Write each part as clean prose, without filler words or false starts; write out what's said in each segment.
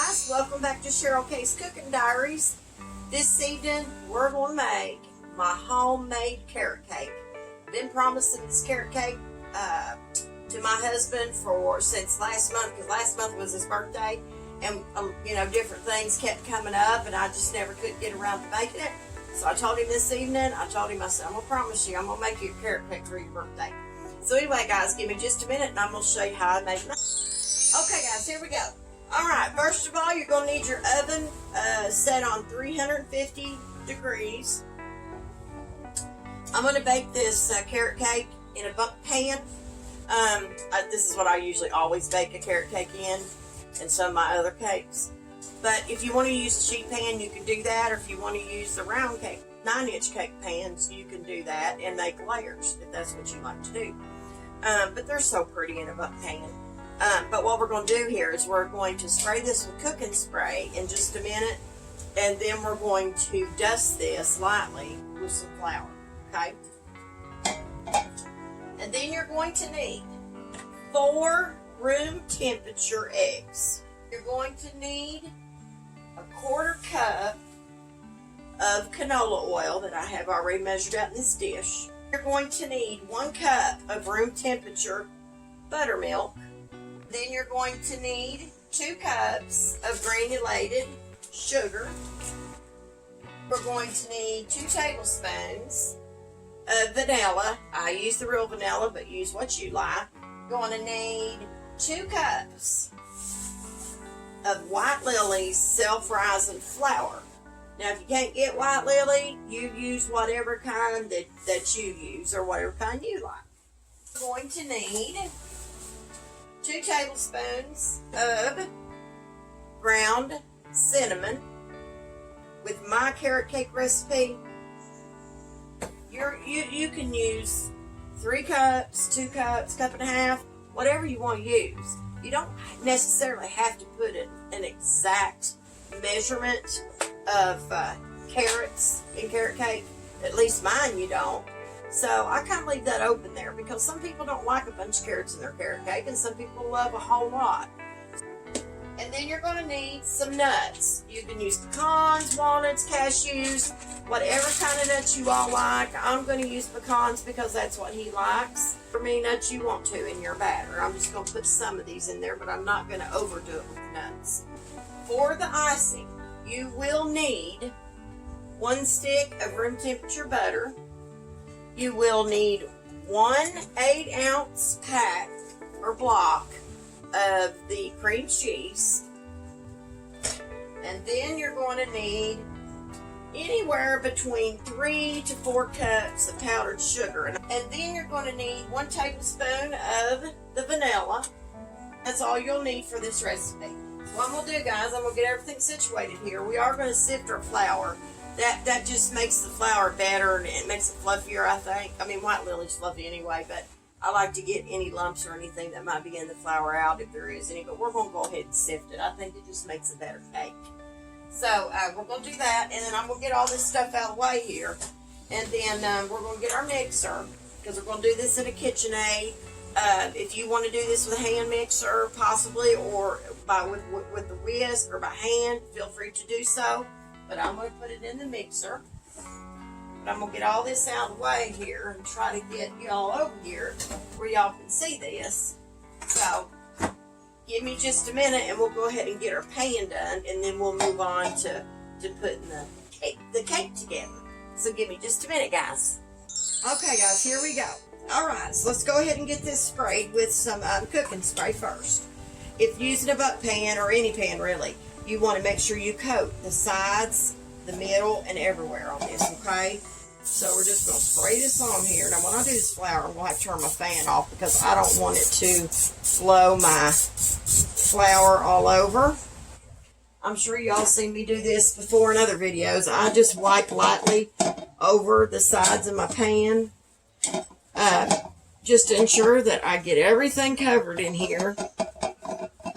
guys, welcome back to Sherlk's Cooking Diaries. This evening we're going to make my homemade carrot cake. I've been promising this carrot cake to my husband since last month, because last month was his birthday, and different things kept coming up and I just never could get around to making it. So I told him this evening, I said, I'm going to promise you I'm going to make you a carrot cake for your birthday. So anyway guys, give me just a minute and I'm going to show you how I make mine. Okay guys, here we go. Alright, first of all, you're going to need your oven set on 350 degrees. I'm going to bake this carrot cake in a Bundt pan. This is what I usually always bake a carrot cake in, and some of my other cakes. But if you want to use a sheet pan, you can do that, or if you want to use the round cake, 9-inch cake pans, you can do that and make layers, if that's what you like to do. But they're so pretty in a Bundt pan. But what we're going to do here is we're going to spray this with cooking spray in just a minute, and then we're going to dust this lightly with some flour, okay? And then you're going to need 4 room temperature eggs. You're going to need a 1/4 cup of canola oil that I have already measured out in this dish. You're going to need 1 cup of room temperature buttermilk. Then you're going to need 2 cups of granulated sugar. We're going to need 2 tablespoons of vanilla. I use the real vanilla, but use what you like. You're going to need 2 cups of White Lily's self-rising flour. Now, if you can't get White Lily, you use whatever kind that you use, or whatever kind you like. We're going to need 2 tablespoons of ground cinnamon. With my carrot cake recipe, you can use 3 cups, 2 cups, 1.5 cups, whatever you want to use. You don't necessarily have to put an exact measurement of carrots in carrot cake. At least mine you don't. So I kind of leave that open there, because some people don't like a bunch of carrots in their carrot cake, and some people love a whole lot. And then you're going to need some nuts. You can use pecans, walnuts, cashews, whatever kind of nuts you all like. I'm going to use pecans because that's what he likes. For many nuts you want to in your batter. I'm just going to put some of these in there, but I'm not going to overdo it with nuts. For the icing, you will need 1 stick of room temperature butter. You will need 1 8-ounce pack or block of the cream cheese. And then you're going to need anywhere between 3 to 4 cups of powdered sugar. And then you're going to need 1 tablespoon of the vanilla. That's all you'll need for this recipe. What I'm going to do, guys, I'm going to get everything situated here. We are going to sift our flour. That just makes the flour better, and it makes it fluffier, I think. I mean, White Lily's fluffy anyway, but I like to get any lumps or anything that might be in the flour out, if there is any. But we're going to go ahead and sift it. I think it just makes a better cake. So we're going to do that, and then I'm going to get all this stuff out of the way here. And then we're going to get our mixer, because we're going to do this in a KitchenAid. If you want to do this with a hand mixer, possibly, or with the whisk, or by hand, feel free to do so. But I'm going to put it in the mixer. But I'm going to get all this out of the way here and try to get y'all over here where y'all can see this. So, give me just a minute and we'll go ahead and get our pan done, and then we'll move on to putting the cake together. So give me just a minute, guys. Okay, guys, here we go. Alright, so let's go ahead and get this sprayed with some cooking spray first. If you're using a Bundt pan, or any pan really, you want to make sure you coat the sides, the middle, and everywhere on this, okay? So we're just going to spray this on here. Now when I do this flour, I'm going to have to turn my fan off, because I don't want it to flow my flour all over. I'm sure y'all seen me do this before in other videos. I just wipe lightly over the sides of my pan, just to ensure that I get everything covered in here.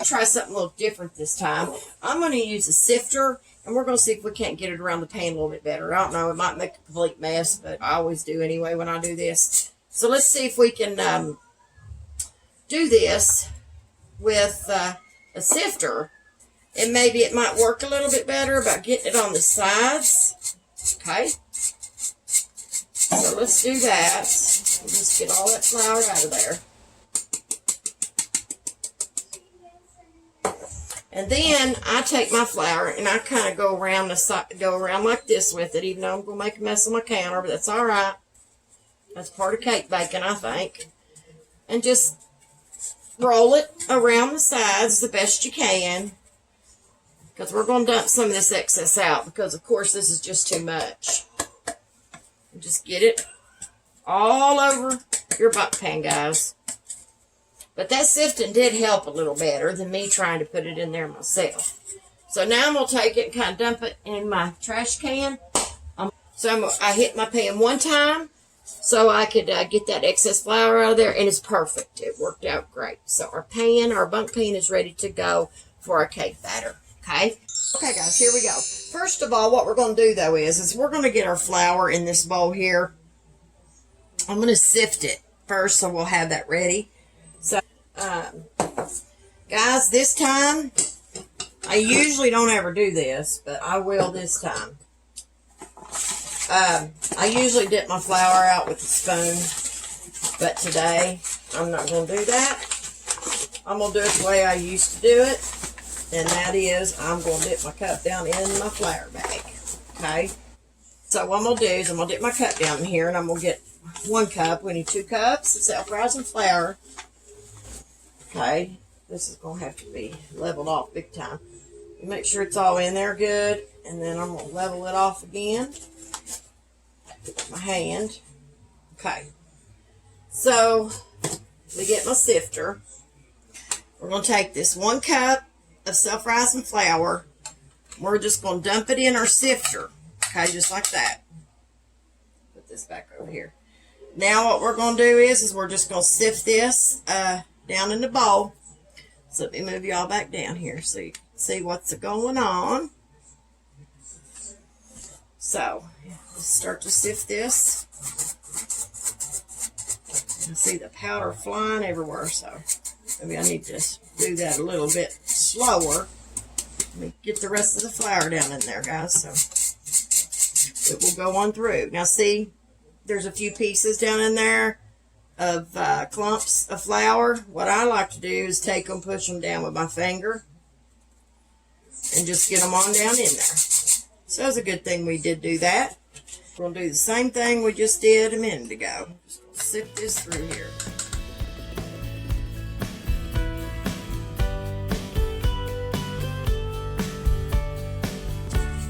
Try something a little different this time. I'm going to use a sifter, and we're going to see if we can't get it around the pan a little bit better. I don't know, it might make a complete mess, but I always do anyway when I do this. So let's see if we can do this with a sifter And maybe it might work a little bit better about getting it on the sides. Okay. So let's do that. We'll just get all that flour out of there. And then I take my flour and I kind of go around like this with it, even though I'm going to make a mess on my counter, but that's all right. That's part of cake baking, I think. And just roll it around the sides the best you can, because we're going to dump some of this excess out, because of course this is just too much. And just get it all over your Bundt pan, guys. But that sifting did help a little better than me trying to put it in there myself. So now I'm going to take it and kind of dump it in my trash can. I hit my pan one time so I could get that excess flour out of there, and it's perfect. It worked out great. So our Bundt pan is ready to go for our cake batter. Okay? Okay, guys, here we go. First of all, what we're going to do, though, is we're going to get our flour in this bowl here. I'm going to sift it first, so we'll have that ready. So, guys, this time, I usually don't ever do this, but I will this time. I usually dip my flour out with a spoon, but today, I'm not going to do that. I'm going to do it the way I used to do it, and that is, I'm going to dip my cup down in my flour bag, okay? So what I'm going to do is I'm going to dip my cup down in here, and I'm going to get 1 cup. We need 2 cups of self-rising flour. Okay, this is going to have to be leveled off big time. Make sure it's all in there good, and then I'm going to level it off again with my hand. Okay, so we get my sifter. We're going to take this 1 cup of self-rising flour. We're just going to dump it in our sifter. Okay, just like that. Put this back over here. Now what we're going to do is we're just going to sift this down in the bowl. So let me move y'all back down here so you can see what's going on. So let's start to sift this. You can see the powder flying everywhere, so maybe I need to do that a little bit slower. Let me get the rest of the flour down in there, guys, so it will go on through. Now see, there's a few pieces down in there of clumps of flour. What I like to do is take them, push them down with my finger, and just get them on down in there. So it's a good thing we did do that. We're going to do the same thing we just did a minute ago. Just going to sift this through here.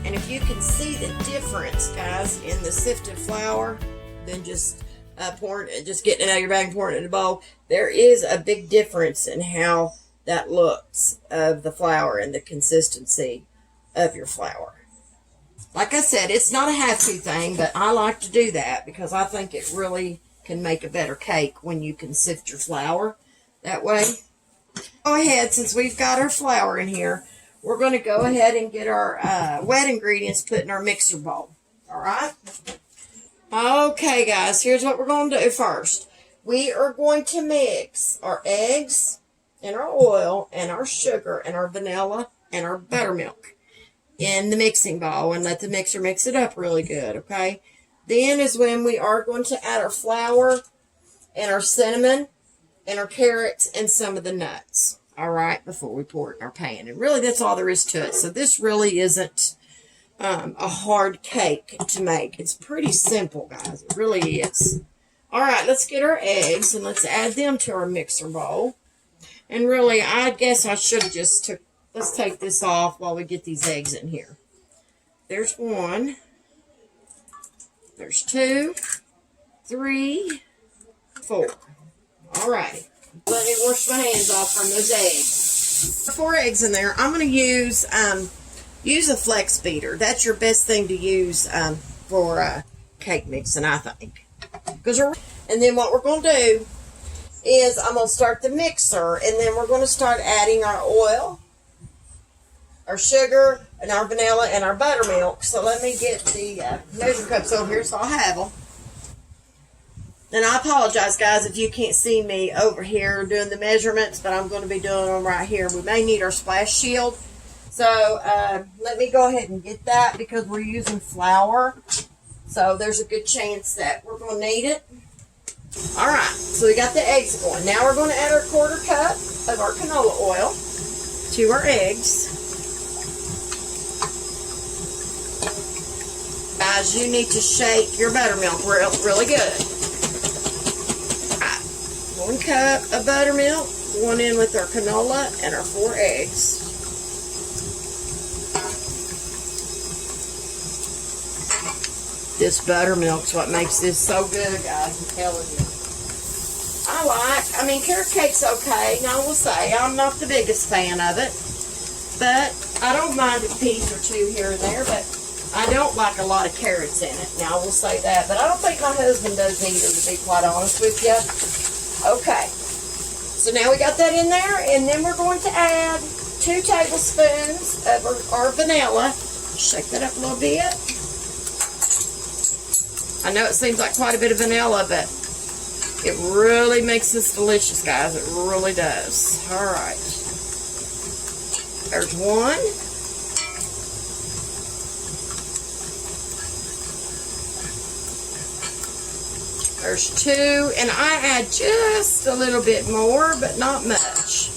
And if you can see the difference, guys, in the sifted flour, then just getting it out of your bag and pouring it in a bowl, there is a big difference in how that looks of the flour and the consistency of your flour. Like I said, it's not a have-to thing, but I like to do that because I think it really can make a better cake when you can sift your flour that way. Go ahead, since we've got our flour in here, we're going to go ahead and get our wet ingredients put in our mixer bowl. All right? Okay, guys, here's what we're going to do first. We are going to mix our eggs and our oil and our sugar and our vanilla and our buttermilk in the mixing bowl and let the mixer mix it up really good, okay? Then is when we are going to add our flour and our cinnamon and our carrots and some of the nuts, all right, before we pour it in our pan. And really, that's all there is to it. So this really isn't a hard cake to make. It's pretty simple, guys. It really is. All right, let's get our eggs and let's add them to our mixer bowl. And really, I guess I should have just let's take this off while we get these eggs in here. There's 1. There's 2, 3, 4. All right. Let me wash my hands off from those eggs. 4 eggs in there. I'm going to use a flex beater. That's your best thing to use for cake mixing, I think. And then what we're going to do is I'm going to start the mixer, and then we're going to start adding our oil, our sugar, and our vanilla, and our buttermilk. So let me get the measure cups over here so I'll have them. And I apologize, guys, if you can't see me over here doing the measurements, but I'm going to be doing them right here. We may need our splash shield. So let me go ahead and get that because we're using flour. So there's a good chance that we're going to need it. All right, so we got the eggs going. Now we're going to add our 1/4 cup of our canola oil to our eggs. Guys, you need to shake your buttermilk really good. All right, 1 cup of buttermilk going in with our canola and our 4 eggs. This buttermilk's what makes this so good, guys, I'm telling you. I mean, carrot cake's okay. Now, I will say, I'm not the biggest fan of it. But I don't mind a piece or two here and there, but I don't like a lot of carrots in it. Now, I will say that. But I don't think my husband does either, to be quite honest with you. Okay. So now we got that in there, and then we're going to add 2 tablespoons of our vanilla. Shake that up a little bit. I know it seems like quite a bit of vanilla, but it really makes this delicious, guys. It really does. All right. There's 1. There's 2. And I add just a little bit more, but not much.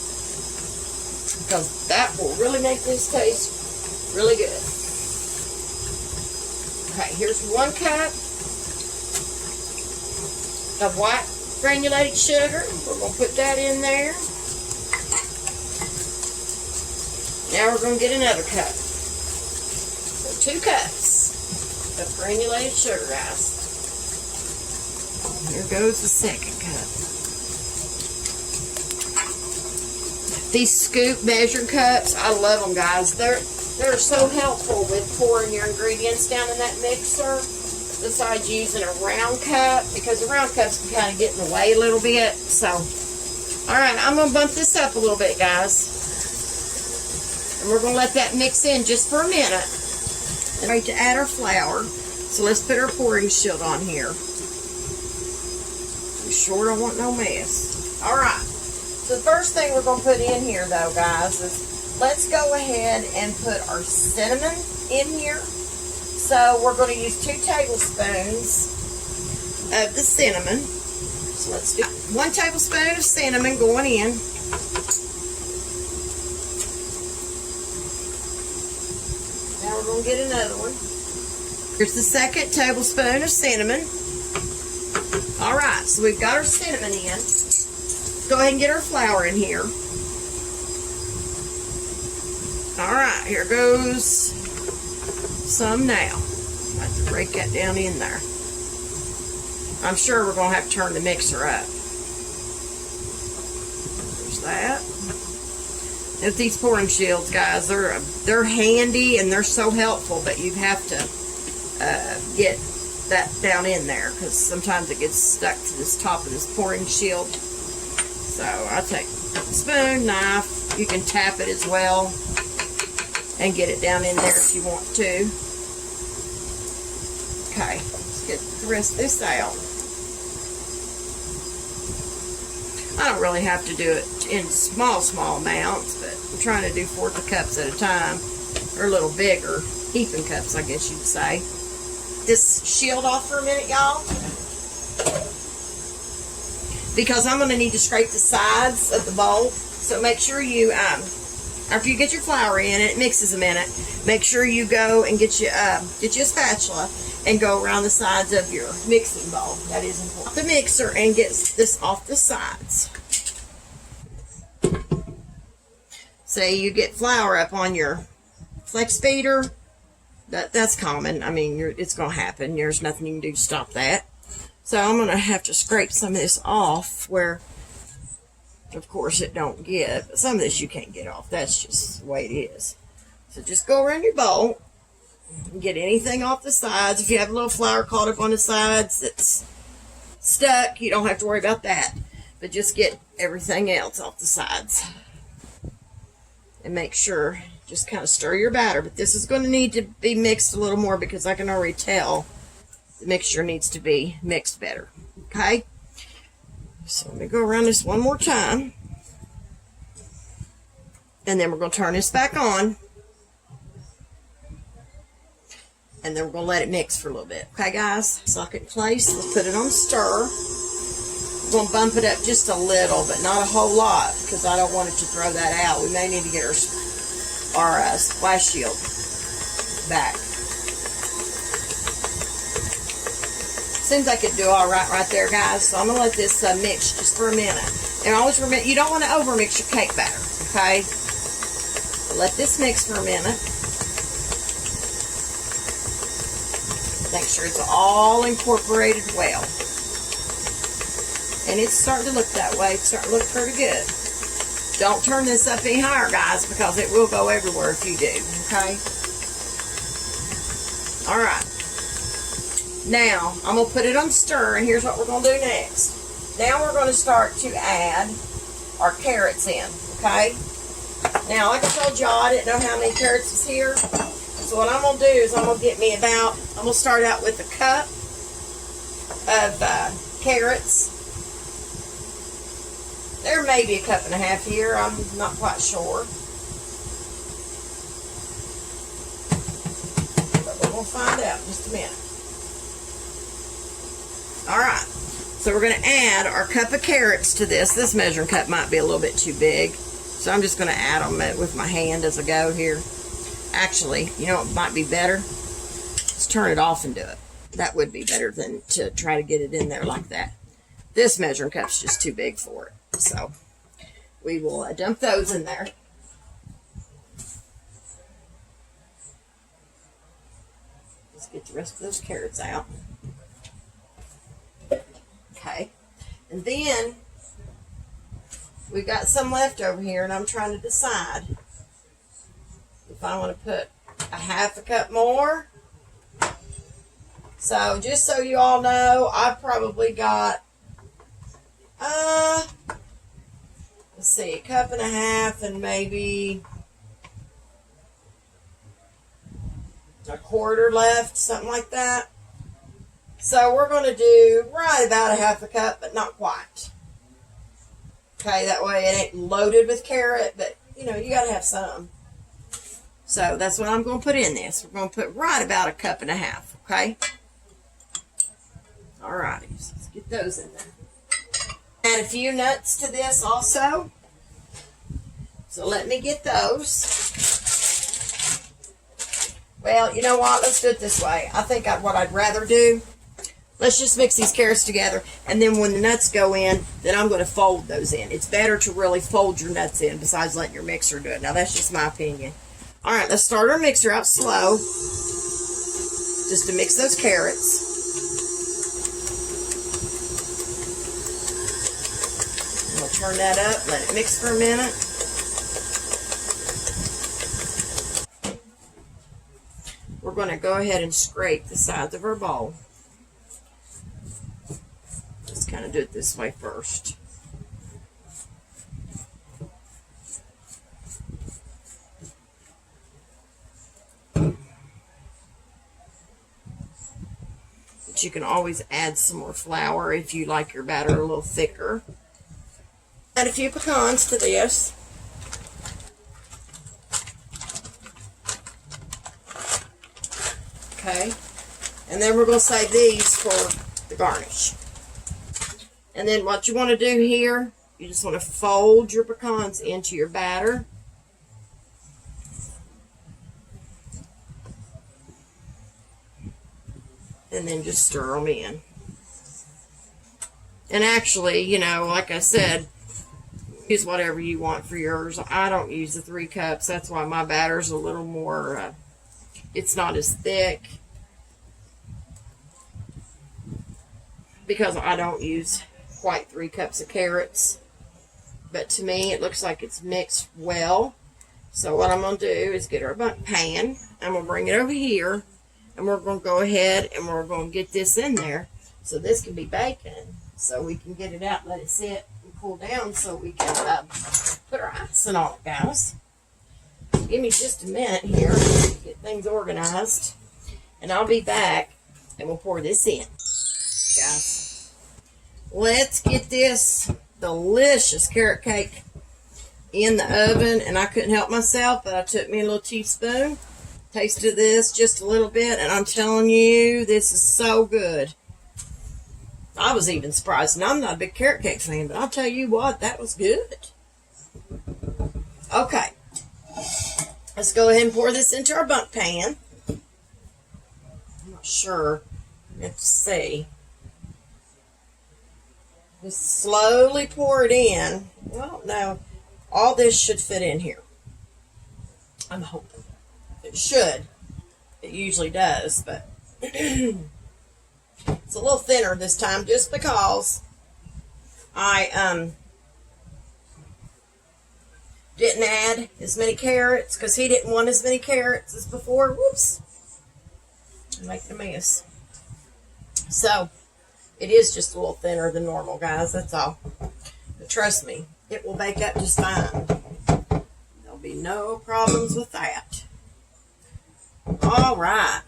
Because that will really make this taste really good. Okay, here's 1 cup of white granulated sugar. We're going to put that in there. Now we're going to get another cup. So 2 cups of granulated sugar, guys. Here goes the 2nd cup. These scoop measuring cups, I love them, guys. They're so helpful with pouring your ingredients down in that mixer. Besides using a round cup, because the round cups can kind of get in the way a little bit. So, all right, I'm going to bump this up a little bit, guys. And we're going to let that mix in just for a minute. And ready to add our flour. So let's put our pouring shield on here. Be sure I don't want no mess. All right. So the first thing we're going to put in here, though, guys, is let's go ahead and put our cinnamon in here. So we're going to use 2 tablespoons of the cinnamon. So let's do 1 tablespoon of cinnamon going in. Now we're going to get another one. Here's the 2nd tablespoon of cinnamon. All right, so we've got our cinnamon in. Go ahead and get our flour in here. All right, here goes some now. I have to break that down in there. I'm sure we're going to have to turn the mixer up. There's that. If these pouring shields, guys, they're handy and they're so helpful, but you have to get that down in there because sometimes it gets stuck to this top of this pouring shield. So I take a spoon, knife. You can tap it as well and get it down in there if you want to. Okay, let's get the rest of this out. I don't really have to do it in small amounts, but I'm trying to do 1/4 cups at a time, or a little bigger, heaping cups, I guess you'd say. This shield off for a minute, y'all, because I'm going to need to scrape the sides of the bowl. So make sure you, after you get your flour in, and it mixes a minute, make sure you go and get you a spatula and go around the sides of your mixing bowl. That is important. The mixer and get this off the sides. Say you get flour up on your flex feeder. That's common. I mean, it's going to happen. There's nothing you can do to stop that. So I'm going to have to scrape some of this off where, of course, it don't get. But some of this you can't get off. That's just the way it is. So just go around your bowl and get anything off the sides. If you have a little flour caught up on the sides that's stuck, you don't have to worry about that. But just get everything else off the sides. And make sure, just kind of stir your batter. But this is going to need to be mixed a little more because I can already tell the mixture needs to be mixed better. Okay? So let me go around this one more time. And then we're going to turn this back on. And then we're going to let it mix for a little bit. Okay, guys? Sock it in place. Let's put it on stir. We're going to bump it up just a little, but not a whole lot, because I don't want it to throw that out. We may need to get our splash shield back. Seems like it do all right there, guys. So I'm going to let this mix just for a minute. And always remember, you don't want to overmix your cake batter, okay? So let this mix for a minute. Make sure it's all incorporated well. And it's starting to look that way. It's starting to look pretty good. Don't turn this up any higher, guys, because it will go everywhere if you do, okay? All right. Now, I'm going to put it on stir, and here's what we're going to do next. Now we're going to start to add our carrots in, okay? Now, like I told y'all, I didn't know how many carrots was here. So what I'm going to do is I'm going to get me about, I'm going to start out with a cup of carrots. There may be a cup and a half here. I'm not quite sure. But we're going to find out in just a minute. Alright, so we're going to add our cup of carrots to this. This measuring cup might be a little bit too big, so I'm just going to add them with my hand as I go here. Actually, you know what might be better? Let's turn it off and do it. That would be better than to try to get it in there like that. This measuring cup's just too big for it, so we will dump those in there. Let's get the rest of those carrots out. Okay, and then we've got some left over here, and I'm trying to decide if I want to put a half a cup more. So just so you all know, I've probably got let's see, a cup and a half and maybe a quarter left, something like that. So we're going to do right about a half a cup, but not quite. Okay, that way it ain't loaded with carrot, but you know, you got to have some. So that's what I'm going to put in this. We're going to put right about a cup and a half, okay? Alrighty, so let's get those in there. Add a few nuts to this also. So let me get those. Well, you know what? Let's do it this way. I think what I'd rather do, let's just mix these carrots together, and then when the nuts go in, then I'm going to fold those in. It's better to really fold your nuts in besides letting your mixer do it. Now, that's just my opinion. All right, let's start our mixer out slow, just to mix those carrots. I'm going to turn that up, let it mix for a minute. We're going to go ahead and scrape the sides of our bowl. Just kind of do it this way first. But you can always add some more flour if you like your batter a little thicker. Add a few pecans to this. Okay, and then we're going to save these for the garnish. And then what you want to do here, you just want to fold your pecans into your batter. And then just stir them in. And actually, you know, like I said, use whatever you want for yours. I don't use the 3 cups. That's why my batter's a little more, it's not as thick. Because I don't use quite 3 cups of carrots. But to me, it looks like it's mixed well. So what I'm going to do is get our Bundt pan. I'm going to bring it over here. And we're going to go ahead and we're going to get this in there. So this can be baking. So we can get it out, let it sit and cool down so we can put our icing on it, guys. Give me just a minute here to get things organized. And I'll be back and we'll pour this in. Guys, let's get this delicious carrot cake in the oven. And I couldn't help myself, but I took me a little teaspoon tasted this just a little bit, and I'm telling you, this is so good. I was even surprised, and I'm not a big carrot cake fan, but I'll tell you what, that was good. Okay, let's go ahead and pour this into our Bundt pan. I'm not sure. You have to see. Just slowly pour it in. Well, no, all this should fit in here. I'm hoping. It should. It usually does, but it's a little thinner this time just because I didn't add as many carrots because he didn't want as many carrots as before. Whoops. I'm making a mess. So, it is just a little thinner than normal, guys. That's all. But trust me, it will bake up just fine. There'll be no problems with that. All right.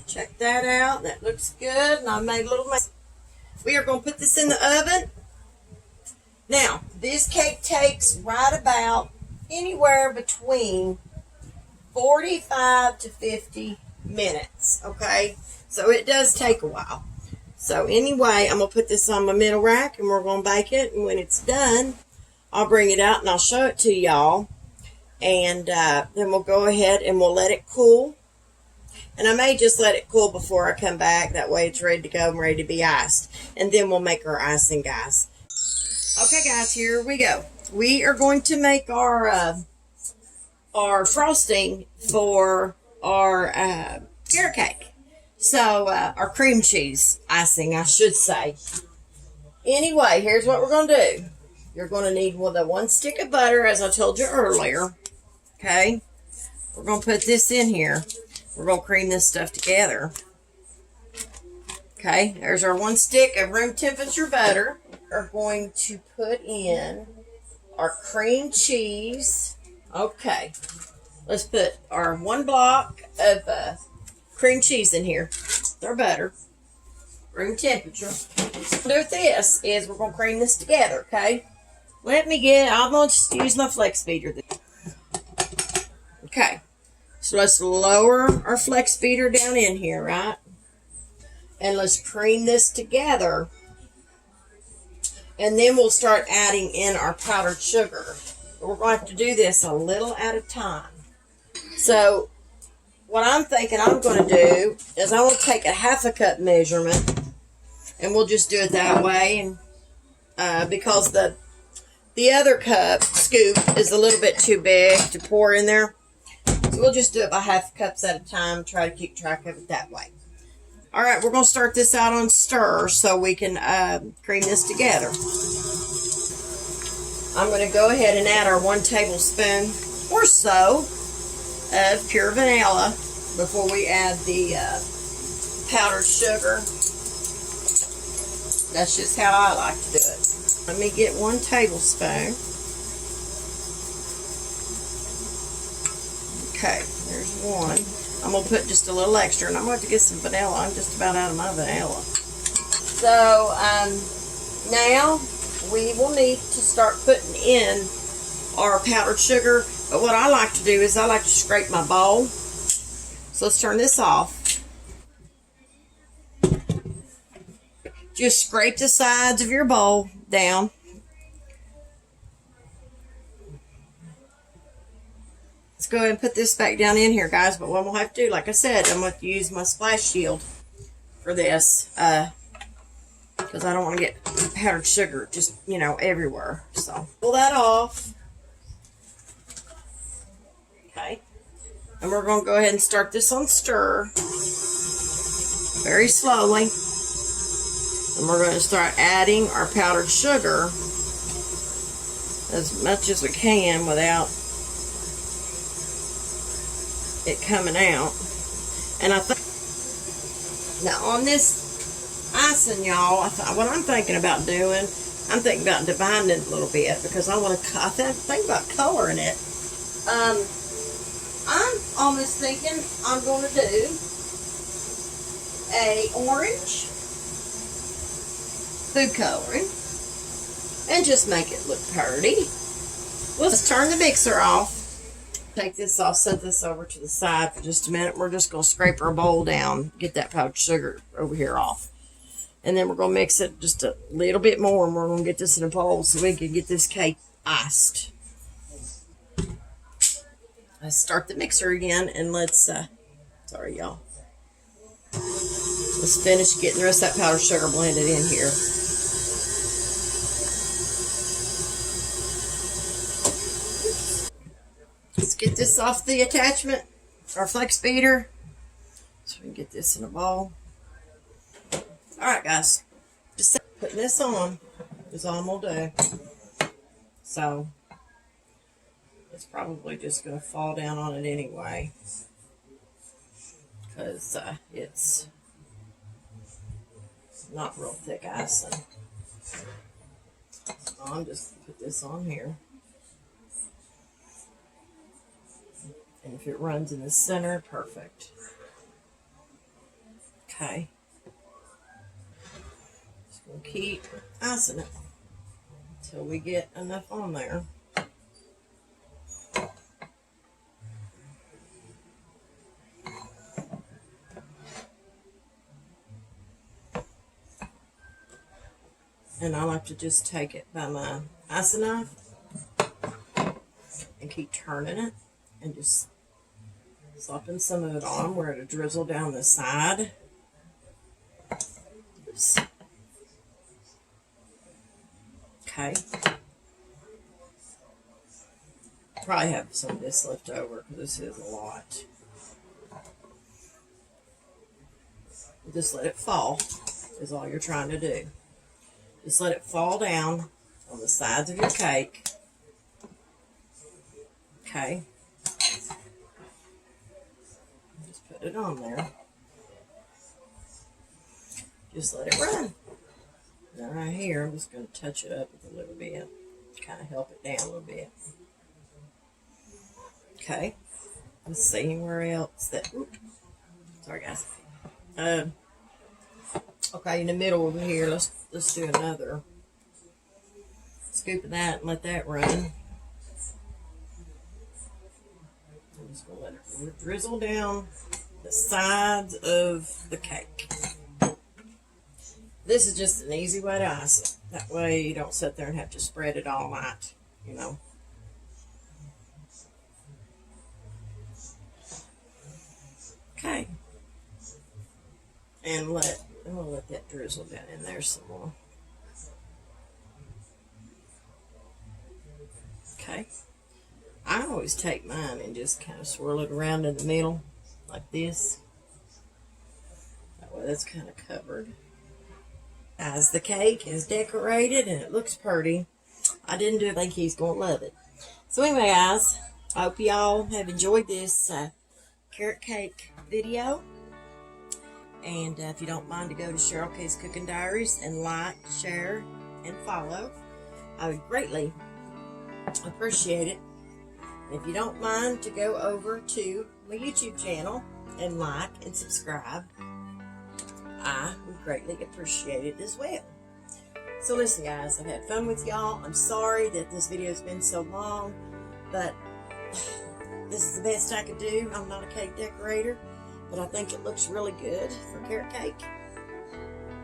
Check that out. That looks good. And I made a little mess. We are going to put this in the oven. Now, this cake takes right about anywhere between 45 to 50 minutes. Okay? So it does take a while. So anyway, I'm going to put this on my middle rack and we're going to bake it. And when it's done, I'll bring it out and I'll show it to y'all. And then we'll go ahead and we'll let it cool. And I may just let it cool before I come back. That way it's ready to go and ready to be iced. And then we'll make our icing, guys. Okay, guys, here we go. We are going to make our frosting for our carrot cake. So, our cream cheese icing, I should say. Anyway, here's what we're going to do. You're going to need one stick of butter, as I told you earlier. Okay? We're going to put this in here. We're going to cream this stuff together. Okay? There's our 1 stick of room temperature butter. We're going to put in our cream cheese. Okay. Let's put our 1 block of cream cheese in here. Our butter. Room temperature. What we'll do with this is we're going to cream this together, okay? I'm going to just use my flex beater. Okay. So let's lower our flex beater down in here, right? And let's cream this together. And then we'll start adding in our powdered sugar. We're going to have to do this a little at a time. So, what I'm thinking I'm going to do is I'm going to take a 1/2 cup measurement. And we'll just do it that way. And because the other cup scoop is a little bit too big to pour in there. So we'll just do it by 1/2 cups at a time. Try to keep track of it that way. All right, we're going to start this out on stir so we can cream this together. I'm going to go ahead and add our 1 tablespoon or so of pure vanilla before we add the powdered sugar. That's just how I like to do it. Let me get 1 tablespoon. Okay, there's 1. I'm going to put just a little extra, and I'm going to get some vanilla. I'm just about out of my vanilla. So, now we will need to start putting in our powdered sugar. But what I like to do is I like to scrape my bowl. So let's turn this off. Just scrape the sides of your bowl down. Let's go ahead and put this back down in here, guys. But what we'll have to do, like I said, I'm going to use my splash shield for this. Because I don't want to get powdered sugar just, everywhere. So, pull that off. Okay. And we're going to go ahead and start this on stir. Very slowly. And we're going to start adding our powdered sugar as much as we can without it coming out. And I think now on this icing, y'all, what I'm thinking about doing, I'm thinking about dividing it a little bit because I think about coloring it. I'm almost thinking I'm going to do a orange food coloring and just make it look pretty. We'll just turn the mixer off Take this, I'll set this over to the side for just a minute. We're just going to scrape our bowl down, get that powdered sugar over here off. And then we're going to mix it just a little bit more, and we're going to get this in a bowl so we can get this cake iced. Let's start the mixer again, and let's, sorry y'all. Let's finish getting the rest of that powdered sugar blended in here. Let's get this off the attachment, our flex beater, so we can get this in a bowl. Alright guys, just putting this on is all I'm going to do. So, it's probably just going to fall down on it anyway, because it's not real thick icing. So I'm just going to put this on here. And if it runs in the center, perfect. Okay. Just going to keep icing it until we get enough on there. And I like to just take it by my icing knife and keep turning it and just slopping some of it on where it'll drizzle down the side. Oops. Okay. Probably have some of this left over because this is a lot. Just let it fall is all you're trying to do. Just let it fall down on the sides of your cake. Okay. Just put it on there. Just let it run. Now right here, I'm just going to touch it up with a little bit. Kind of help it down a little bit. Okay. Let's see anywhere else that... Oops. Sorry, guys. Okay, in the middle over here, let's do another scoop of that and let that run. I'm just going to let it drizzle down the sides of the cake. This is just an easy way to ice it. That way you don't sit there and have to spread it all night, you know. Okay. And I'm going to let that drizzle down in there some more. Okay. I always take mine and just kind of swirl it around in the middle like this. That way that's kind of covered. As the cake is decorated and it looks pretty, I didn't think he's going to love it. So anyway, guys, I hope y'all have enjoyed this carrot cake video. And if you don't mind to go to Sherlk's Cooking Diaries and like, share, and follow, I would greatly appreciate it. And if you don't mind to go over to my YouTube channel and like and subscribe, I would greatly appreciate it as well. So listen guys, I've had fun with y'all. I'm sorry that this video has been so long, but this is the best I could do. I'm not a cake decorator, but I think it looks really good for carrot cake.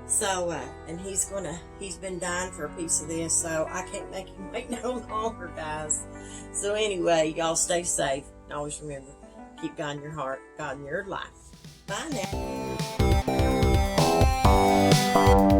So, and he's been dying for a piece of this, so I can't make him wait no longer, guys. So anyway, y'all stay safe. And always remember, keep God in your heart, God in your life. Bye now.